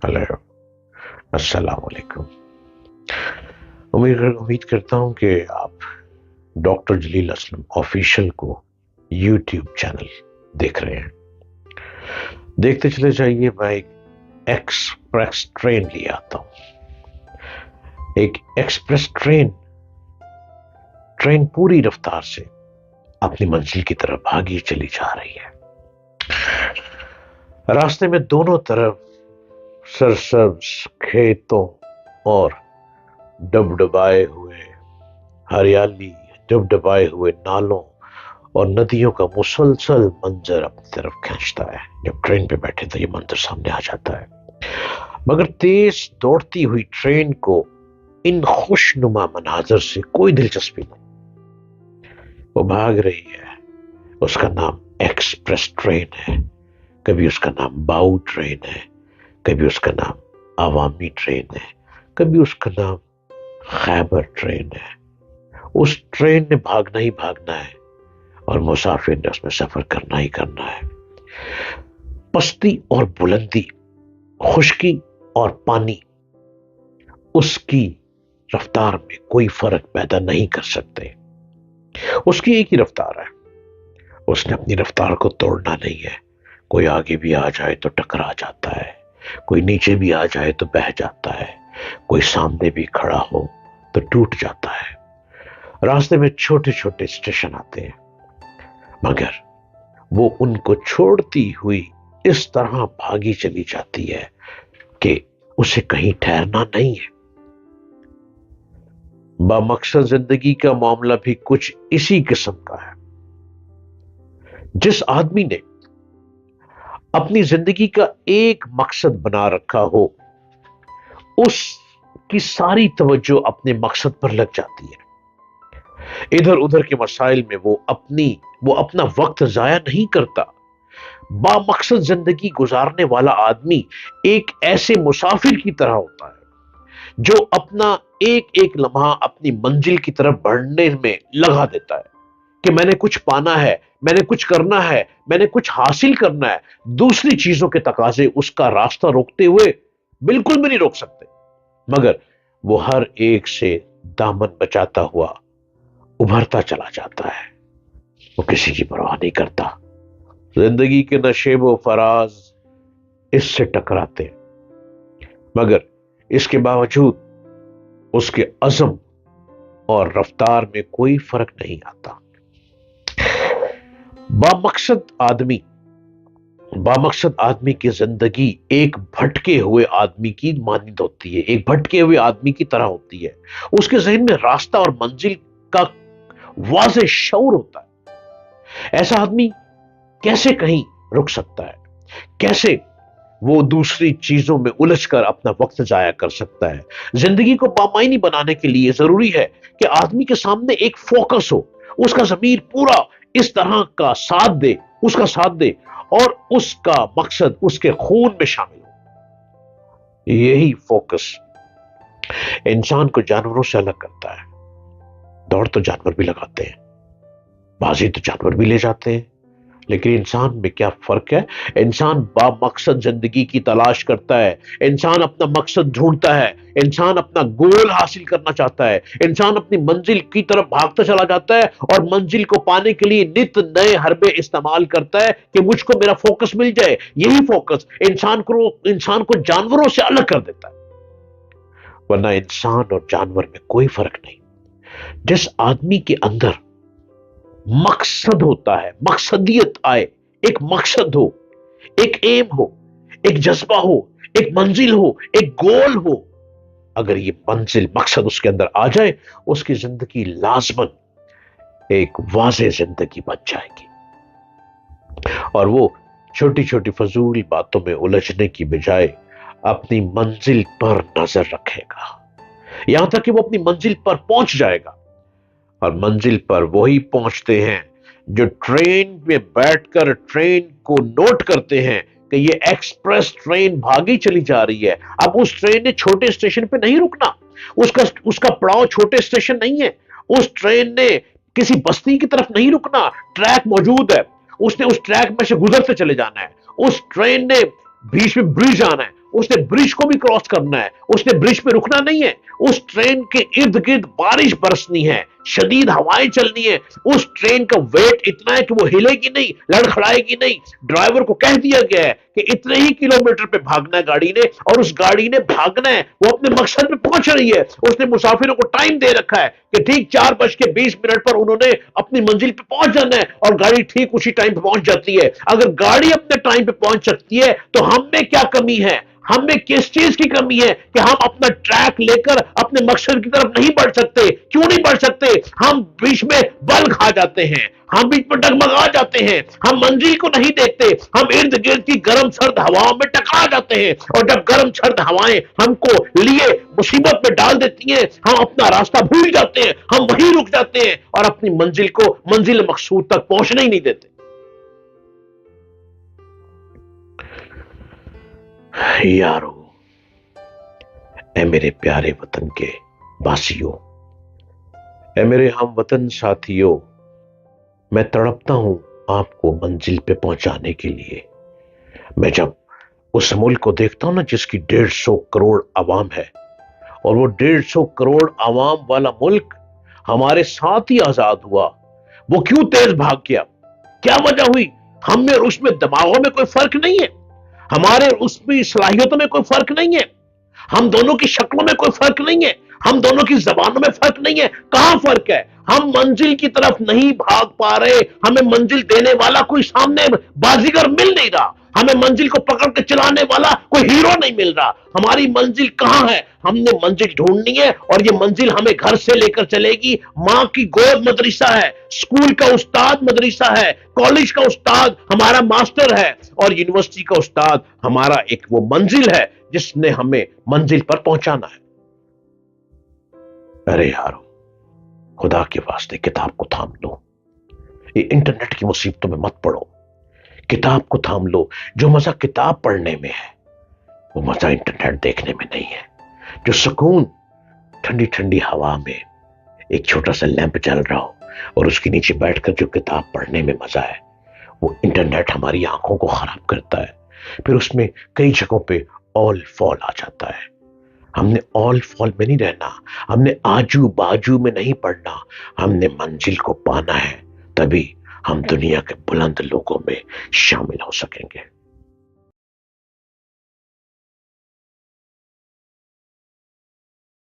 Hello, अस्सलाम वालेकुम। उम्मीद करता हूँ कि आप डॉक्टर जलील असलम ऑफिशियल को यूट्यूब चैनल देख रहे हैं। देखते चले जाइए, मैं एक एक्सप्रेस ट्रेन ले आता हूँ। एक एक्सप्रेस ट्रेन पूरी रफ्तार से अपनी मंजिल की तरफ भागी चली जा रही है। रास्ते में दोनों तरफ सरसब्ज खेतों और डबडबाए हुए हरियाली, डबडबाए हुए नालों और नदियों का मुसलसल मंजर अपनी तरफ खींचता है। जब ट्रेन पे बैठे तो ये मंजर सामने आ जाता है, मगर तेज दौड़ती हुई ट्रेन को इन खुशनुमा मनाजर से कोई दिलचस्पी नहीं। वो भाग रही है, उसका नाम एक्सप्रेस ट्रेन है। कभी उसका नाम बाऊ ट्रेन है, कभी उसका नाम अवामी ट्रेन है, कभी उसका नाम खैबर ट्रेन है। उस ट्रेन ने भागना ही भागना है और मुसाफिर ने उसमें सफर करना ही करना है। पस्ती और बुलंदी, खुश्की और पानी उसकी रफ्तार में कोई फर्क पैदा नहीं कर सकते। उसकी एक ही रफ्तार है, उसने अपनी रफ्तार को तोड़ना नहीं है। कोई आगे भी आ जाए तो टकरा जाता है, कोई नीचे भी आ जाए तो बह जाता है, कोई सामने भी खड़ा हो तो टूट जाता है। रास्ते में छोटे छोटे स्टेशन आते हैं, मगर वो उनको छोड़ती हुई इस तरह भागी चली जाती है कि उसे कहीं ठहरना नहीं है। बामकसद जिंदगी का मामला भी कुछ इसी किस्म का है। जिस आदमी ने अपनी जिंदगी का एक मकसद बना रखा हो, उसकी सारी तवज्जो अपने मकसद पर लग जाती है। इधर उधर के मसाइल में वो अपना वक्त जाया नहीं करता। बामकसद जिंदगी गुजारने वाला आदमी एक ऐसे मुसाफिर की तरह होता है जो अपना एक एक लम्हा अपनी मंजिल की तरफ बढ़ने में लगा देता है कि मैंने कुछ पाना है, मैंने कुछ करना है, मैंने कुछ हासिल करना है। दूसरी चीजों के तकाजे उसका रास्ता रोकते हुए बिल्कुल भी नहीं रोक सकते, मगर वो हर एक से दामन बचाता हुआ उभरता चला जाता है। वो किसी की परवाह नहीं करता। जिंदगी के नशेब व फराज इससे टकराते हैं, मगर इसके बावजूद उसके अज़म और रफ्तार में कोई फर्क नहीं आता। बामकसद आदमी की जिंदगी एक भटके हुए आदमी की मानिंद होती है, एक भटके हुए आदमी की तरह होती है। उसके ज़हन में रास्ता और मंजिल का वाज़े शऊर होता है। ऐसा आदमी कैसे कहीं रुक सकता है? कैसे वो दूसरी चीजों में उलझकर अपना वक्त जाया कर सकता है? जिंदगी को बामायनी बनाने के लिए जरूरी है कि आदमी के सामने एक फोकस हो, उसका ज़मीर पूरा इस तरह का उसका साथ दे और उसका मकसद उसके खून में शामिल हो। यही फोकस इंसान को जानवरों से अलग करता है। दौड़ तो जानवर भी लगाते हैं, बाजी तो जानवर भी ले जाते हैं, लेकिन इंसान में क्या फर्क है? इंसान बामकसद जिंदगी की तलाश करता है, इंसान अपना मकसद ढूंढता है, इंसान अपना गोल हासिल करना चाहता है, इंसान अपनी मंजिल की तरफ भागता चला जाता है और मंजिल को पाने के लिए नित नए हरबे इस्तेमाल करता है कि मुझको मेरा फोकस मिल जाए। यही फोकस इंसान को जानवरों से अलग कर देता है, वरना इंसान और जानवर में कोई फर्क नहीं। जिस आदमी के अंदर मकसद होता है, मकसदियत आए, एक मकसद हो, एक एम हो, एक जज्बा हो, एक मंजिल हो, एक गोल हो, अगर ये मंजिल मकसद उसके अंदर आ जाए, उसकी जिंदगी लाजमन एक वाज़े जिंदगी बन जाएगी और वो छोटी छोटी फजूल बातों में उलझने की बजाय अपनी मंजिल पर नजर रखेगा, यहां तक कि वो अपनी मंजिल पर पहुंच जाएगा। और मंजिल पर वही पहुंचते हैं जो ट्रेन में बैठकर ट्रेन को नोट करते हैं कि ये एक्सप्रेस ट्रेन भागी चली जा रही है। अब उस ट्रेन ने छोटे स्टेशन पे नहीं रुकना, उसका पड़ाव छोटे स्टेशन नहीं है। उस ट्रेन ने किसी बस्ती की तरफ नहीं रुकना, ट्रैक मौजूद है, उसने उस ट्रैक में से गुजरते चले जाना है। उस ट्रेन ने बीच में ब्रिज आना है, اس نے برج کو بھی کراس کرنا ہے, اس نے برج پہ رکنا نہیں ہے, اس ٹرین کے ارد گرد بارش برسنی ہے, شدید ہوائیں چلنی ہے, اس ٹرین کا ویٹ اتنا ہے کہ وہ ہلے گی نہیں, لڑکھڑائے گی نہیں. ڈرائیور کو کہہ دیا گیا ہے کہ اتنے ہی کلومیٹر پہ بھاگنا ہے گاڑی نے, اور اس گاڑی نے بھاگنا ہے, وہ اپنے مقصد پہ پہنچ رہی ہے. اس نے مسافروں کو ٹائم دے رکھا ہے کہ ٹھیک 4:20 پر انہوں نے اپنی منزل پہ پہنچ جانا ہے, اور گاڑی ٹھیک اسی ٹائم پہ پہنچ جاتی ہے. اگر گاڑی اپنے ٹائم پہ پہنچ سکتی ہے تو ہم میں کیا کمی ہے؟ ہم میں کس چیز کی کمی ہے کہ ہم اپنا ٹریک لے کر اپنے مقصد کی طرف نہیں بڑھ سکتے؟ کیوں نہیں بڑھ سکتے؟ ہم بیچ میں بل کھا جاتے ہیں, ہم بیچ میں ڈگمگا جاتے ہیں, ہم منزل کو نہیں دیکھتے, ہم ارد گرد کی گرم سرد ہواؤں میں ٹکرا جاتے ہیں, اور جب گرم سرد ہوائیں ہم کو لیے مصیبت میں ڈال دیتی ہیں, ہم اپنا راستہ بھول جاتے ہیں, ہم وہیں رک جاتے ہیں اور اپنی منزل کو منزل مقصود تک پہنچنے ہی نہیں دیتے. یارو, اے میرے پیارے وطن کے باسیوں, اے میرے ہم وطن ساتھیوں, میں تڑپتا ہوں آپ کو منزل پہ پہنچانے کے لیے. میں جب اس ملک کو دیکھتا ہوں نا جس کی 150 کروڑ عوام ہے, اور وہ 150 کروڑ عوام والا ملک ہمارے ساتھ ہی آزاد ہوا, وہ کیوں تیز بھاگ گیا؟ کیا وجہ ہوئی؟ ہم میں اس میں دماغوں میں کوئی فرق نہیں ہے, ہمارے اس میں صلاحیتوں میں کوئی فرق نہیں ہے, ہم دونوں کی شکلوں میں کوئی فرق نہیں ہے, ہم دونوں کی زبانوں میں فرق نہیں ہے. کہاں فرق ہے؟ ہم منزل کی طرف نہیں بھاگ پا رہے, ہمیں منزل دینے والا کوئی سامنے بازیگر مل نہیں رہا, ہمیں منزل کو پکڑ کے چلانے والا کوئی ہیرو نہیں مل رہا. ہماری منزل کہاں ہے؟ ہم نے منزل ڈھونڈنی ہے, اور یہ منزل ہمیں گھر سے لے کر چلے گی. ماں کی گود مدرسہ ہے, اسکول کا استاد مدرسہ ہے, کالج کا استاد ہمارا ماسٹر ہے, اور یونیورسٹی کا استاد ہمارا ایک وہ منزل ہے جس نے ہمیں منزل پر پہنچانا ہے. ارے یارو, خدا کے واسطے کتاب کو تھام لو, یہ انٹرنیٹ کی مصیبتوں میں مت پڑو. کتاب کو تھام لو. جو مزہ کتاب پڑھنے میں ہے وہ مزہ انٹرنیٹ دیکھنے میں نہیں ہے. جو سکون ٹھنڈی ٹھنڈی ہوا میں ایک چھوٹا سا لیمپ جل رہا ہو اور اس کے نیچے بیٹھ کر جو کتاب پڑھنے میں مزہ ہے, وہ انٹرنیٹ ہماری آنکھوں کو خراب کرتا ہے. پھر اس میں کئی جگہوں پہ آل فال آ جاتا ہے. ہم نے آل فال میں نہیں رہنا, ہم نے آجو باجو میں نہیں پڑھنا, ہم نے منزل کو پانا ہے, تبھی ہم دنیا کے بلند لوگوں میں شامل ہو سکیں گے.